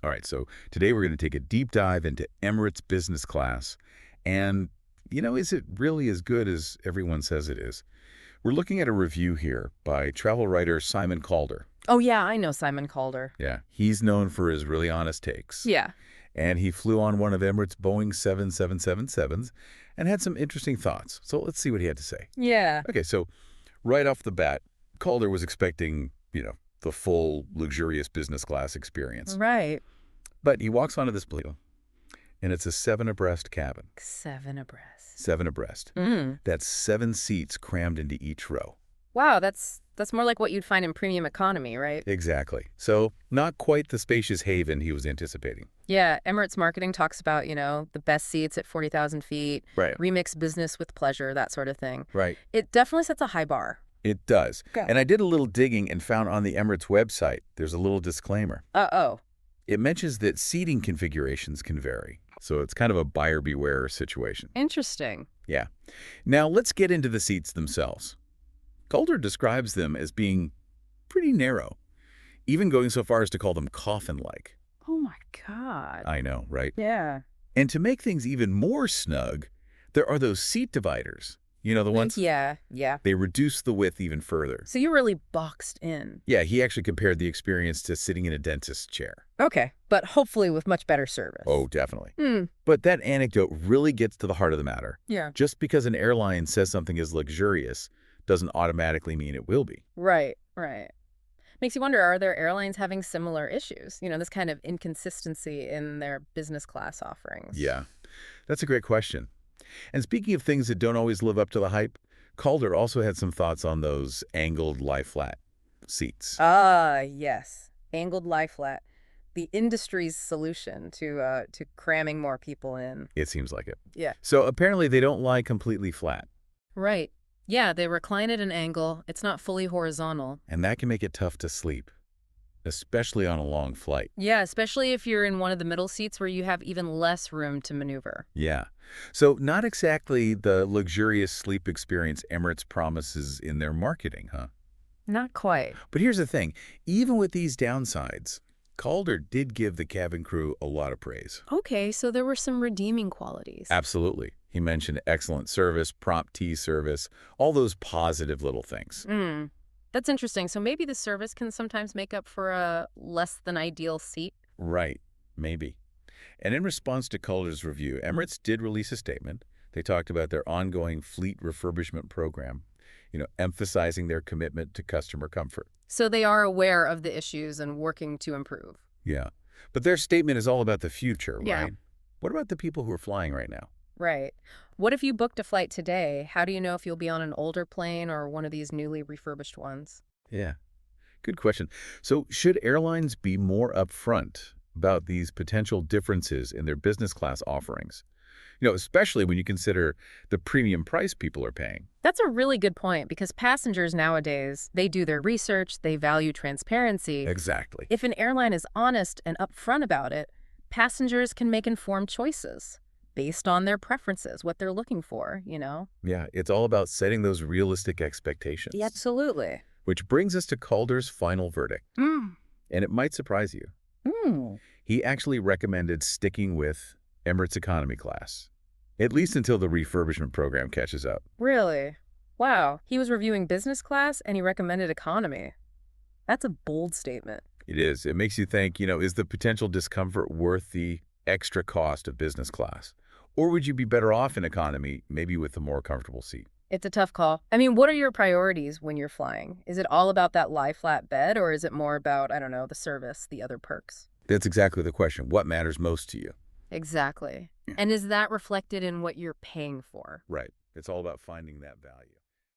All right, so today we're going to take a deep dive into Emirates Business Class. And, is it really as good as everyone says it is? We're looking at a review here by travel writer Simon Calder. Oh, yeah, I know Simon Calder. Yeah, he's known for his really honest takes. Yeah. And he flew on one of Emirates' Boeing 7777s and had some interesting thoughts. So let's see what he had to say. Yeah. Okay, so right off the bat, Calder was expecting, the full luxurious business class experience. Right. But he walks onto this plane, and it's a 7 abreast cabin. 7 abreast. 7 abreast. That's 7 seats crammed into each row. Wow, that's more like what you'd find in premium economy, right? Exactly. So not quite the spacious haven he was anticipating. Yeah, Emirates marketing talks about, the best seats at 40,000 feet, Right. remix business with pleasure, that sort of thing. Right. It definitely sets a high bar. It does. Okay. And I did a little digging and found on the Emirates website, there's a little disclaimer. Uh-oh. It mentions that seating configurations can vary. So it's kind of a buyer beware situation. Interesting. Yeah. Now let's get into the seats themselves. Calder describes them as being pretty narrow, even going so far as to call them coffin-like. Oh, my God. I know, right? Yeah. And to make things even more snug, there are those seat dividers. The ones? Yeah. They reduce the width even further. So you're really boxed in. Yeah, he actually compared the experience to sitting in a dentist's chair. Okay, but hopefully with much better service. Oh, definitely. Hmm. But that anecdote really gets to the heart of the matter. Yeah. Just because an airline says something is luxurious doesn't automatically mean it will be. Right. Makes you wonder, are there airlines having similar issues? This kind of inconsistency in their business class offerings. Yeah, that's a great question. And speaking of things that don't always live up to the hype, Calder also had some thoughts on those angled lie-flat seats. Ah, yes. Angled lie flat. The industry's solution to cramming more people in. It seems like it. Yeah. So apparently they don't lie completely flat, Right. Yeah, they recline at an angle. It's not fully horizontal. and that can make it tough to sleep, especially on a long flight. Yeah, especially if you're in one of the middle seats where you have even less room to maneuver. Yeah. So not exactly the luxurious sleep experience Emirates promises in their marketing, huh? Not quite. But here's the thing. Even with these downsides, Calder did give the cabin crew a lot of praise. Okay, so there were some redeeming qualities. Absolutely. He mentioned excellent service, prompt tea service, all those positive little things. That's interesting. So maybe the service can sometimes make up for a less than ideal seat. Right. Maybe. And in response to Calder's review, Emirates did release a statement. They talked about their ongoing fleet refurbishment program, emphasizing their commitment to customer comfort. So they are aware of the issues and working to improve. Yeah. But their statement is all about the future, Yeah. right? What about the people who are flying right now? Right. What if you booked a flight today? How do you know if you'll be on an older plane or one of these newly refurbished ones? Yeah. Good question. So should airlines be more upfront about these potential differences in their business class offerings? Especially when you consider the premium price people are paying. That's a really good point because passengers nowadays, they do their research, they value transparency. Exactly. If an airline is honest and upfront about it, passengers can make informed choices based on their preferences, what they're looking for. Yeah, it's all about setting those realistic expectations. Yeah, absolutely. Which brings us to Calder's final verdict. And it might surprise you. He actually recommended sticking with Emirates Economy Class, at least until the refurbishment program catches up. Really? Wow. He was reviewing business class and he recommended economy. That's a bold statement. It is. It makes you think, is the potential discomfort worth the extra cost of business class? Or would you be better off in economy, maybe with a more comfortable seat? It's a tough call. I mean, what are your priorities when you're flying? Is it all about that lie-flat bed or is it more about, I don't know, the service, the other perks? That's exactly the question. What matters most to you? Exactly. And is that reflected in what you're paying for? Right. It's all about finding that value.